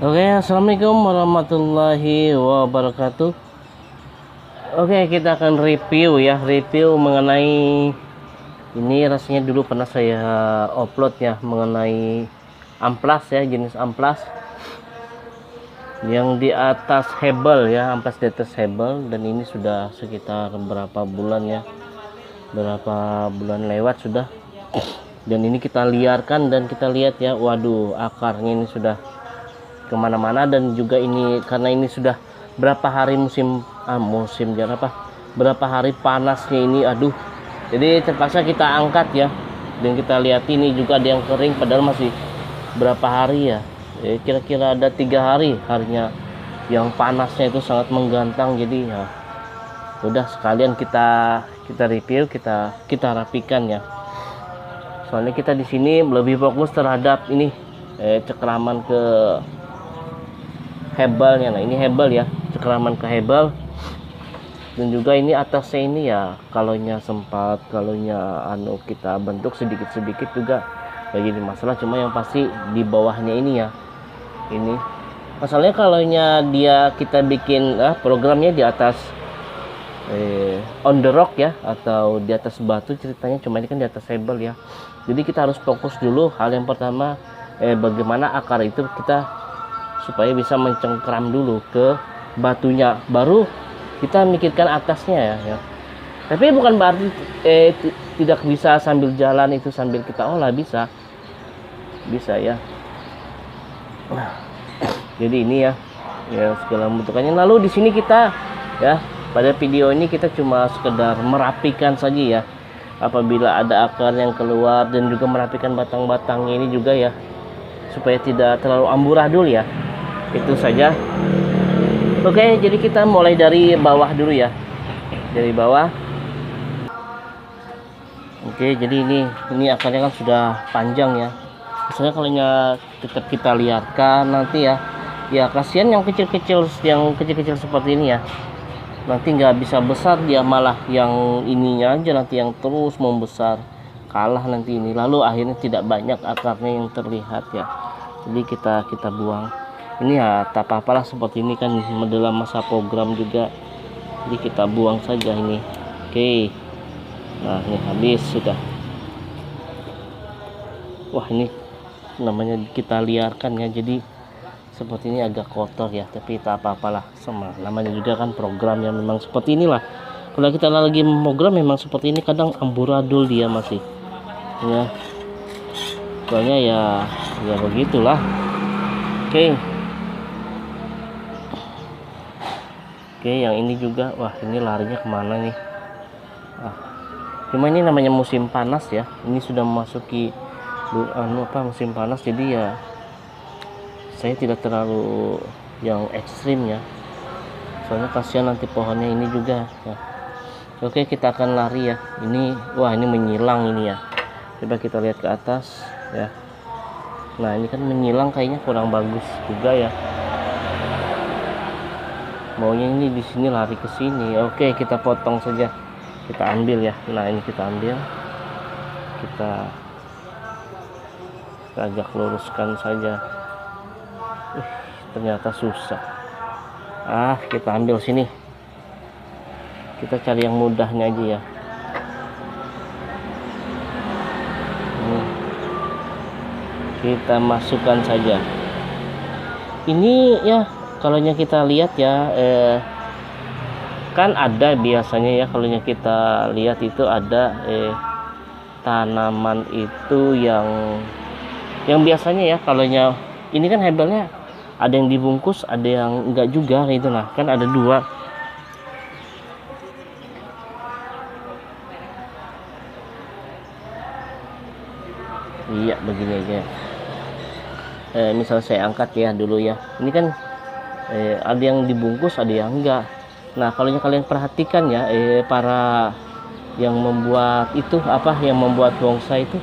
Oke, assalamualaikum warahmatullahi wabarakatuh. Oke, kita akan review mengenai ini. Rasanya dulu pernah saya upload ya mengenai amplas ya, jenis amplas yang di atas hebel ya, amplas di atas hebel. Dan ini sudah sekitar berapa bulan ya, berapa bulan lewat sudah. Dan ini kita liarkan dan kita lihat ya, waduh, akarnya ini sudah kemana-mana. Dan juga ini karena ini sudah berapa hari berapa hari panasnya ini, aduh, jadi terpaksa kita angkat ya. Dan kita lihat ini juga ada yang kering, padahal masih berapa hari ya, kira-kira ada 3 hari harinya yang panasnya itu sangat menggantang. Jadi ya udah sekalian kita review, kita rapikan ya. Soalnya kita di sini lebih fokus terhadap ini cekraman ke hebelnya. Nah ini hebel ya, cekraman ke hebel. Dan juga ini atasnya ini ya, kalaunya kita bentuk sedikit-sedikit juga gak jadi masalah. Cuma yang pasti di bawahnya ini ya, ini masalahnya kalaunya kita bikin programnya di atas on the rock ya, atau di atas batu ceritanya. Cuma ini kan di atas hebel ya, jadi kita harus fokus dulu. Hal yang pertama, bagaimana akar itu kita supaya bisa mencengkram dulu ke batunya, baru kita mikirkan atasnya ya. Tapi bukan berarti tidak bisa sambil jalan itu, sambil kita olah, bisa ya. Nah, jadi ini ya segala bentukannya. Lalu di sini kita ya, pada video ini kita cuma sekedar merapikan saja ya, apabila ada akar yang keluar, dan juga merapikan batang-batangnya ini juga ya, supaya tidak terlalu amburadul ya. Itu saja. Oke, jadi kita mulai dari bawah dulu ya, dari bawah. Oke, jadi ini akarnya kan sudah panjang ya. Misalnya kalau tetap kita liarkan nanti ya kasihan yang kecil-kecil seperti ini ya, nanti nggak bisa besar dia, malah yang ininya aja nanti yang terus membesar, kalah nanti ini. Lalu akhirnya tidak banyak akarnya yang terlihat ya, jadi kita buang. Ini ya tak apa-apalah, seperti ini kan dalam masa program juga, jadi kita buang saja ini. Oke, nah ini habis sudah. Wah, ini namanya kita liarkan ya, jadi seperti ini agak kotor ya, tapi tak apa-apalah, sama namanya juga kan program yang memang seperti inilah. Kalau kita lagi program memang seperti ini, kadang amburadul dia masih ya, soalnya ya begitulah. Oke, yang ini juga, wah ini larinya kemana nih. Cuma ini namanya musim panas ya, ini sudah memasuki musim panas, jadi ya saya tidak terlalu yang ekstrim ya, soalnya kasihan nanti pohonnya ini juga ya. Oke, kita akan lari ya. Wah ini menyilang ini ya, coba kita lihat ke atas ya. Nah ini kan menyilang, kayaknya kurang bagus juga ya, maunya ini di sini lari ke sini. Oke, kita potong saja, kita ambil ya. Nah ini kita ambil, kita agak luruskan saja. Ternyata susah. Kita ambil sini, kita cari yang mudahnya aja ya. Kita masukkan saja ini ya. Kalau kita lihat ya, kan ada biasanya ya, kalau kita lihat itu ada tanaman itu yang biasanya ya, kalau ini kan hebelnya ada yang dibungkus, ada yang enggak juga gitu. Nah kan ada dua. Iya, begini aja. Misal saya angkat ya dulu ya, ini kan ada yang dibungkus, ada yang enggak. Nah kalau kalian perhatikan ya, para yang membuat itu yang membuat bonsai itu,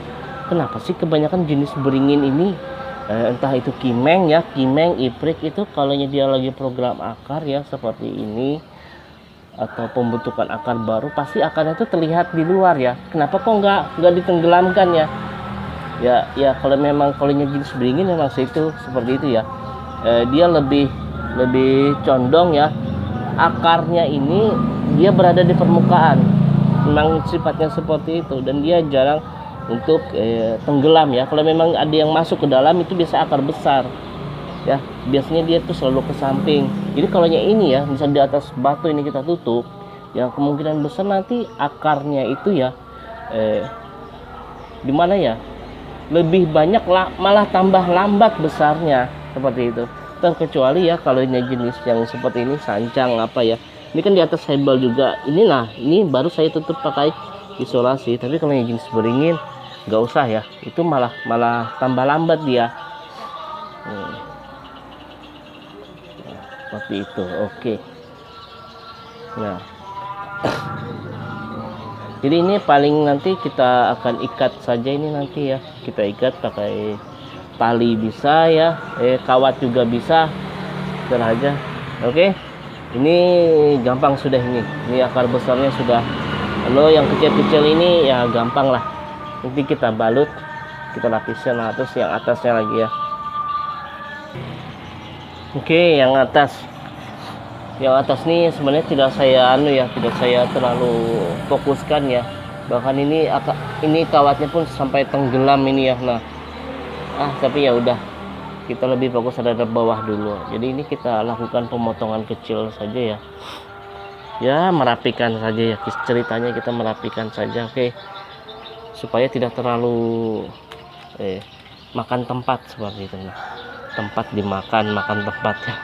kenapa sih kebanyakan jenis beringin ini, entah itu kimeng, iprik itu, kalau dia lagi program akar ya seperti ini, atau pembentukan akar baru, pasti akarnya itu terlihat di luar ya. Kenapa kok nggak ditenggelamkan ya? Ya kalau jenis beringin memang itu seperti itu ya. dia lebih condong ya, akarnya ini dia berada di permukaan, memang sifatnya seperti itu, dan dia jarang untuk tenggelam ya. Kalau memang ada yang masuk ke dalam itu biasa akar besar ya, biasanya dia tuh selalu ke samping. Jadi kalau yang ini ya, misal di atas batu ini kita tutup ya, kemungkinan besar nanti akarnya itu ya di mana ya, lebih banyak malah tambah lambat besarnya seperti itu. Terkecuali ya kalau ini jenis yang seperti ini, sancang apa ya, ini kan di atas hebel juga ini. Nah ini baru saya tutup pakai isolasi. Tapi kalau yang jenis beringin nggak usah ya, itu malah tambah lambat dia. Nah, seperti itu. Oke. Nah jadi ini paling nanti kita akan ikat saja ini nanti ya, kita ikat pakai tali bisa ya, kawat juga bisa, aja. Oke, ini gampang sudah ini akar besarnya sudah. Lalu yang kecil-kecil ini ya gampang lah, nanti kita balut, kita lapisin atas, yang atasnya lagi ya. Oke, yang atas nih sebenarnya tidak saya terlalu fokuskan ya, bahkan ini kawatnya pun sampai tenggelam ini ya. Nah tapi ya udah, kita lebih fokus ada bawah dulu. Jadi ini kita lakukan pemotongan kecil saja ya, merapikan saja ya, ceritanya kita merapikan saja. Oke, supaya tidak terlalu makan tempat seperti itu. Nah, tempat dimakan tempat ya.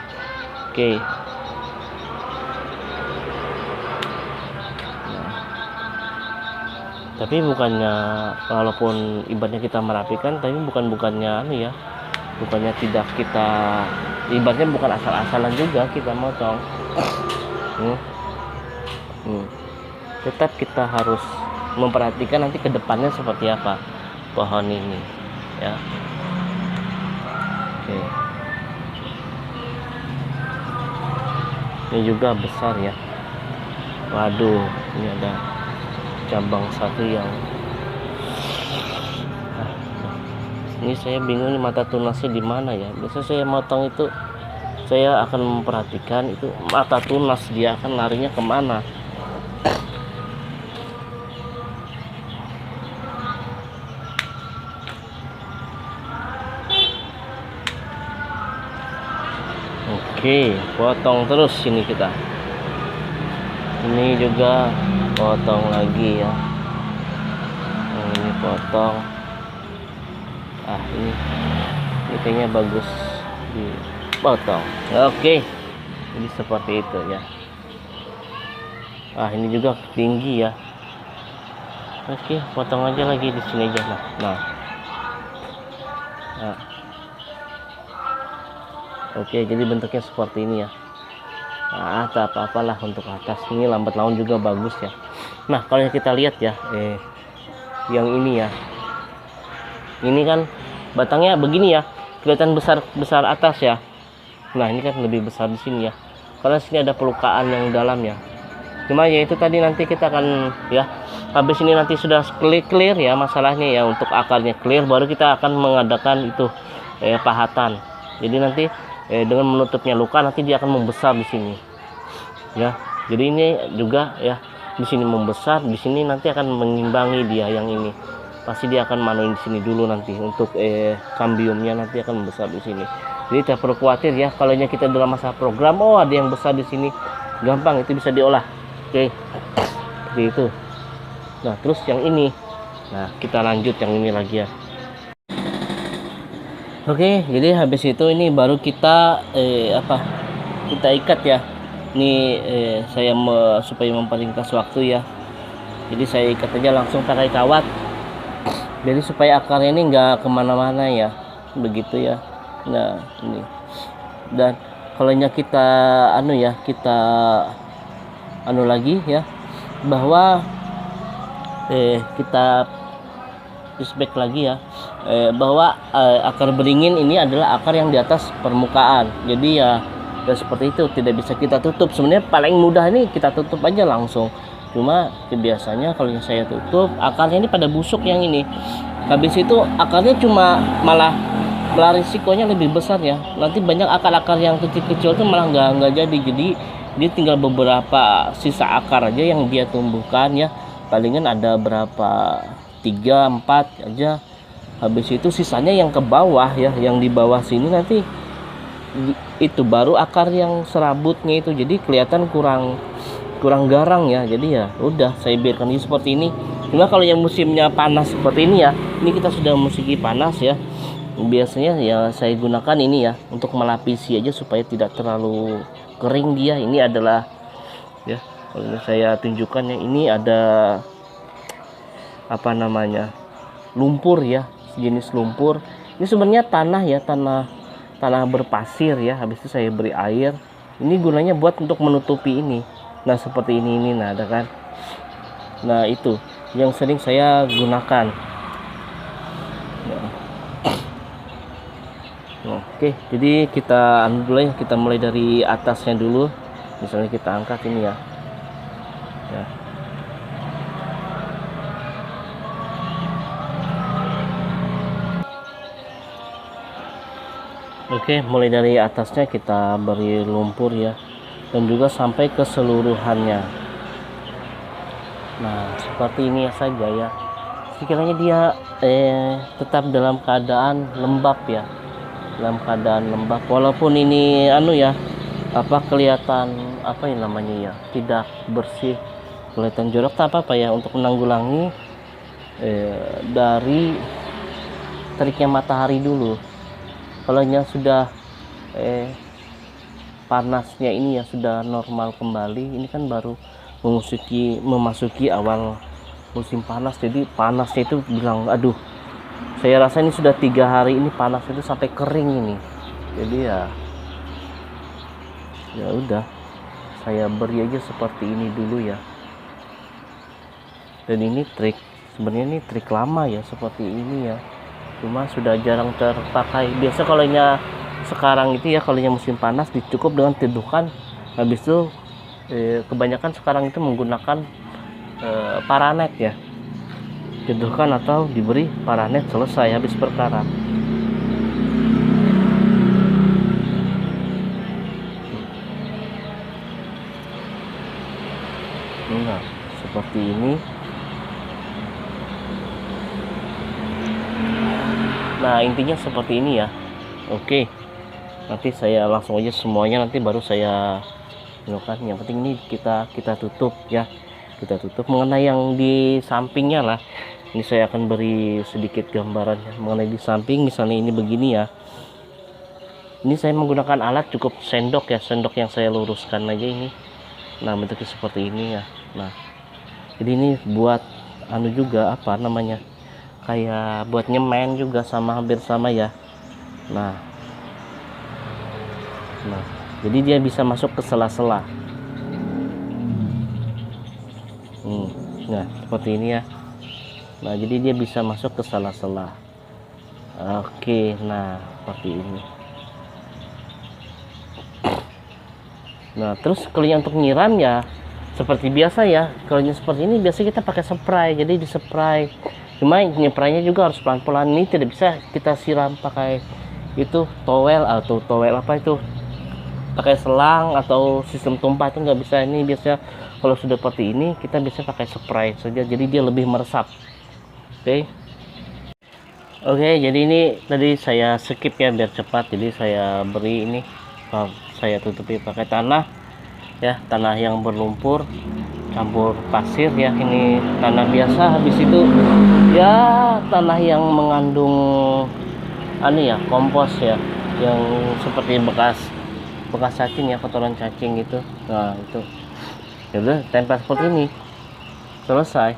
Oke. Tapi bukannya, walaupun ibaratnya kita merapikan, tapi bukannya tidak kita, ibaratnya bukan asal-asalan juga kita motong. Tetap kita harus memperhatikan nanti ke depannya seperti apa pohon ini ya. Oke. Ini juga besar ya. Waduh, ini ada cabang satu yang ini saya bingung nih, mata tunasnya di mana ya. Biasa saya motong itu saya akan memperhatikan itu mata tunas, dia akan larinya kemana. Oke, potong terus ini kita. Ini juga potong lagi ya. Ini potong. Ini kayaknya bagus dipotong. Oke, jadi seperti itu ya. Ini juga tinggi ya. Oke, potong aja lagi di sini aja. Nah. Oke, jadi bentuknya seperti ini ya. Tak apa-apalah untuk atas ini, lambat laun juga bagus ya. Nah kalau kita lihat ya, yang ini ya, ini kan batangnya begini ya, kelihatan besar atas ya. Nah ini kan lebih besar di sini ya, karena sini ada pelukaan yang dalam ya. Cuma ya itu tadi, nanti kita akan ya, habis ini nanti sudah clear ya masalahnya ya, untuk akarnya clear, baru kita akan mengadakan itu pahatan. Jadi nanti dengan menutupnya luka, nanti dia akan membesar di sini ya. Jadi ini juga ya, di sini membesar, di sini nanti akan mengimbangi dia. Yang ini pasti dia akan manuin di sini dulu, nanti untuk kambiumnya nanti akan membesar di sini. Jadi tidak perlu khawatir ya, kalau kita dalam masa program ada yang besar di sini, gampang itu bisa diolah. Oke, seperti itu. Nah terus yang ini, nah kita lanjut yang ini lagi ya. Oke, jadi habis itu ini baru kita kita ikat ya. Ini saya supaya memperingkas waktu ya. Jadi saya ikat aja langsung pakai kawat. Jadi supaya akarnya ini nggak kemana-mana ya, begitu ya. Nah ini. Dan kalau kita kita lagi ya, bahwa kita flashback lagi ya, bahwa akar beringin ini adalah akar yang di atas permukaan. Jadi ya seperti itu, tidak bisa kita tutup. Sebenarnya paling mudah ini kita tutup aja langsung. Cuma biasanya kalau yang saya tutup, akarnya ini pada busuk yang ini. Habis itu akarnya cuma malah malah risikonya lebih besar ya. Nanti banyak akar-akar yang kecil-kecil tuh malah nggak jadi. Jadi dia tinggal beberapa sisa akar aja yang dia tumbuhkan ya. Palingan ada berapa, 3 4 aja. Habis itu sisanya yang ke bawah ya, yang di bawah sini nanti itu baru akar yang serabutnya itu, jadi kelihatan kurang garang ya. Jadi ya udah saya biarkan ini seperti ini. Cuma kalau yang musimnya panas seperti ini ya, ini kita sudah memasuki panas ya, biasanya ya saya gunakan ini ya untuk melapisi aja supaya tidak terlalu kering dia. Ini adalah ya, kalau ini saya tunjukkan ya, ini ada apa namanya, lumpur ya, jenis lumpur. Ini sebenarnya tanah ya, tanah berpasir ya. Habis itu saya beri air. Ini gunanya buat untuk menutupi ini. Nah seperti ini nah, ada kan. Nah itu yang sering saya gunakan. Nah, oke, jadi kita dulu ya, kita mulai dari atasnya dulu. Misalnya kita angkat ini ya. Ya. Oke, mulai dari atasnya kita beri lumpur ya, dan juga sampai keseluruhannya. Nah seperti ini saja ya. Sekiranya dia tetap dalam keadaan lembab ya, dalam keadaan lembab, walaupun ini ya, kelihatan namanya ya, tidak bersih, kelihatan jorok, tak apa ya, untuk menanggulangi dari teriknya matahari dulu. Kalau yang sudah panasnya ini ya sudah normal kembali, ini kan baru memasuki awal musim panas. Jadi panasnya itu bilang, aduh, saya rasa ini sudah 3 hari ini panas itu sampai kering ini. Jadi ya udah, saya beri aja seperti ini dulu ya. Dan ini sebenarnya ini trik lama ya, seperti ini ya, cuma sudah jarang terpakai. Biasa kalau sekarang itu ya, kalau musim panas cukup dengan teduhkan. Habis itu kebanyakan sekarang itu menggunakan paranet ya, teduhkan atau diberi paranet, selesai, habis perkara. Nah seperti ini. Nah intinya seperti ini ya. Oke, nanti saya langsung aja semuanya, nanti baru saya gunakan. Yang penting ini kita tutup ya, kita tutup. Mengenai yang di sampingnya lah, ini saya akan beri sedikit gambarannya. Mengenai di samping, misalnya ini begini ya, ini saya menggunakan alat cukup sendok ya, sendok yang saya luruskan aja ini. Nah bentuknya seperti ini ya. Nah jadi ini buat juga kayak buat nyemen juga, hampir sama ya. Nah jadi dia bisa masuk ke sela-sela. Nah seperti ini ya. Nah jadi dia bisa masuk ke sela-sela. Oke, nah seperti ini. Nah terus kalau yang untuk nyiram ya seperti biasa ya. Kalau seperti ini biasa kita pakai spray, jadi di spray. Cuma nyepraynya juga harus pelan-pelan. Ini tidak bisa kita siram pakai itu towel pakai selang atau sistem tumpah, itu nggak bisa. Ini biasanya kalau sudah seperti ini kita bisa pakai spray saja, jadi dia lebih meresap. Oke, jadi ini tadi saya skip ya biar cepat. Jadi saya beri ini, saya tutupi pakai tanah ya, tanah yang berlumpur campur pasir ya. Ini tanah biasa. Habis itu ya tanah yang mengandung kompos ya, yang seperti bekas cacing ya, kotoran cacing gitu. Nah itu ya udah, tempel seperti ini, selesai.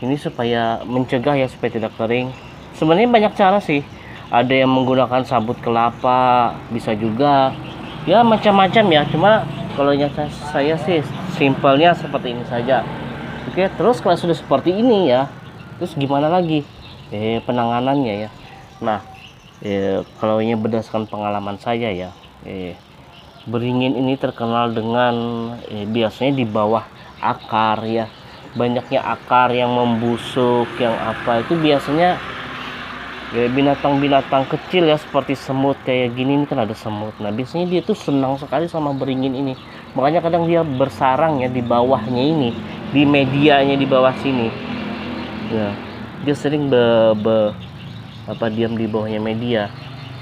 Ini supaya mencegah ya, supaya tidak kering. Sebenarnya banyak cara sih, ada yang menggunakan sabut kelapa, bisa juga ya, macam-macam ya. Cuma kalau yang saya sih simpelnya seperti ini saja. Oke, terus kalau sudah seperti ini ya, terus gimana lagi penanganannya ya. Nah kalau ini berdasarkan pengalaman saya ya, beringin ini terkenal dengan biasanya di bawah akar ya, banyaknya akar yang membusuk, yang itu biasanya Ya, binatang-binatang kecil ya seperti semut kayak gini, ini kan ada semut. Nah biasanya dia tuh senang sekali sama beringin ini, makanya kadang dia bersarang ya di bawahnya ini, di medianya di bawah sini ya. Dia sering diam di bawahnya media.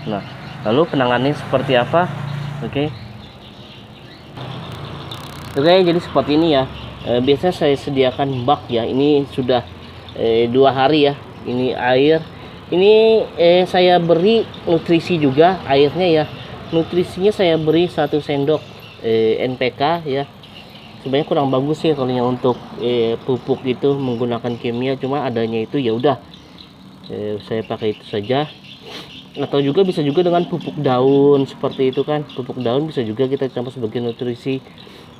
Nah lalu penanganannya seperti apa? Oke. Oke, jadi seperti ini ya. Biasanya saya sediakan bak ya, ini sudah 2 hari ya, ini air. Ini saya beri nutrisi juga airnya ya. Nutrisinya saya beri 1 sendok NPK ya. Sebenarnya kurang bagus ya kalau untuk pupuk itu menggunakan kimia, cuma adanya itu ya udah saya pakai itu saja. Atau juga bisa juga dengan pupuk daun seperti itu kan. Pupuk daun bisa juga kita campur sebagai nutrisi.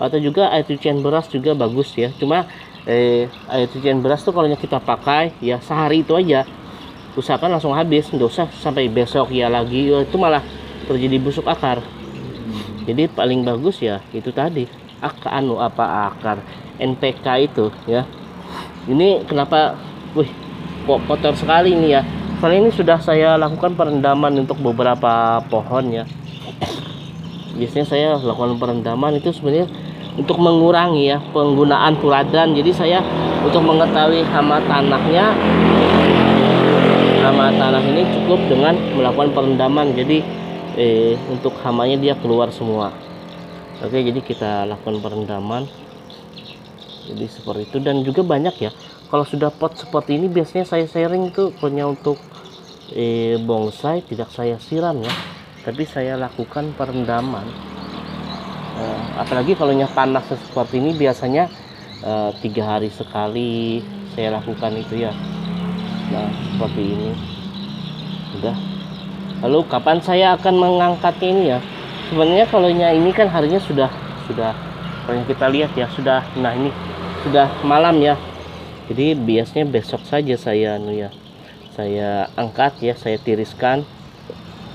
Atau juga air cucian beras juga bagus ya. Cuma air cucian beras tuh kalau kita pakai ya sehari itu aja, usahakan langsung habis, nggak usah sampai besok ya lagi, itu malah terjadi busuk akar. Jadi paling bagus ya itu tadi akar NPK itu ya. Ini kenapa kok kotor sekali ini ya, soalnya ini sudah saya lakukan perendaman untuk beberapa pohon ya. Biasanya saya lakukan perendaman itu sebenarnya untuk mengurangi ya penggunaan turadan. Jadi saya untuk mengetahui hama tanahnya, hama tanah ini cukup dengan melakukan perendaman. Jadi untuk hamanya dia keluar semua. Oke, jadi kita lakukan perendaman. Jadi seperti itu. Dan juga banyak ya, kalau sudah pot seperti ini biasanya saya sharing itu punya untuk bonsai tidak saya siram ya, tapi saya lakukan perendaman. Apalagi kalau panas seperti ini biasanya 3 hari sekali saya lakukan itu ya. Nah seperti ini udah. Lalu kapan saya akan mengangkatnya ini ya, sebenarnya kalau ini kan harinya sudah kalau kita lihat ya sudah, nah ini sudah malam ya, jadi biasanya besok saja saya saya angkat ya, saya tiriskan.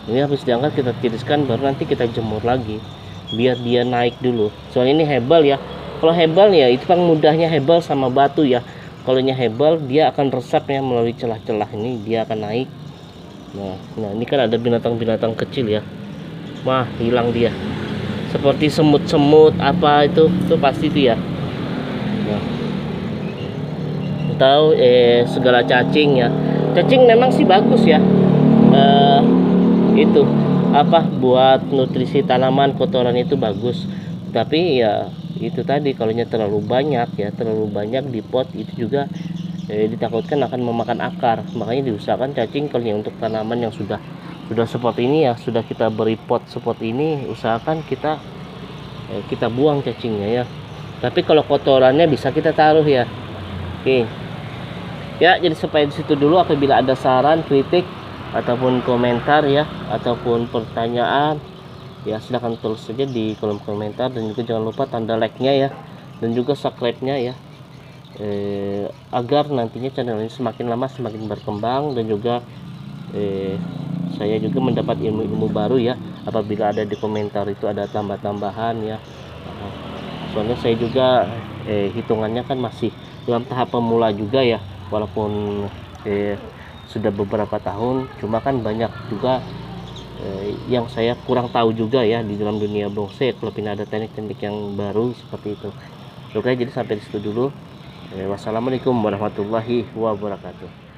Ini habis diangkat kita tiriskan, baru nanti kita jemur lagi biar dia naik dulu. Soalnya ini hebel ya, kalau hebel ya itu kan mudahnya hebel sama batu ya. Kalau hebel dia akan resap ya melalui celah-celah ini, dia akan naik. Nah ini kan ada binatang-binatang kecil ya, wah hilang dia, seperti semut-semut apa itu pasti itu ya. Nah, atau segala cacing ya. Cacing memang sih bagus ya, itu buat nutrisi tanaman, kotoran itu bagus. Tapi ya itu tadi kalau terlalu banyak ya, terlalu banyak di pot itu juga ditakutkan akan memakan akar. Makanya diusahakan cacing kalau untuk tanaman yang sudah seperti ini ya, sudah kita beri pot seperti ini, usahakan kita buang cacingnya ya. Tapi kalau kotorannya bisa kita taruh ya. Oke ya, jadi sampai di situ dulu. Apabila ada saran, kritik ataupun komentar ya, ataupun pertanyaan ya, silahkan tulis saja di kolom komentar. Dan juga jangan lupa tanda like-nya ya, dan juga subscribe-nya ya, agar nantinya channel ini semakin lama semakin berkembang. Dan juga saya juga mendapat ilmu-ilmu baru ya, apabila ada di komentar itu ada tambah-tambahan ya. Soalnya saya juga hitungannya kan masih dalam tahap pemula juga ya, walaupun sudah beberapa tahun, cuma kan banyak juga yang saya kurang tahu juga ya di dalam dunia bonsai. Kalau ada teknik-teknik yang baru seperti itu. Oke, jadi sampai di situ dulu. Wassalamualaikum warahmatullahi wabarakatuh.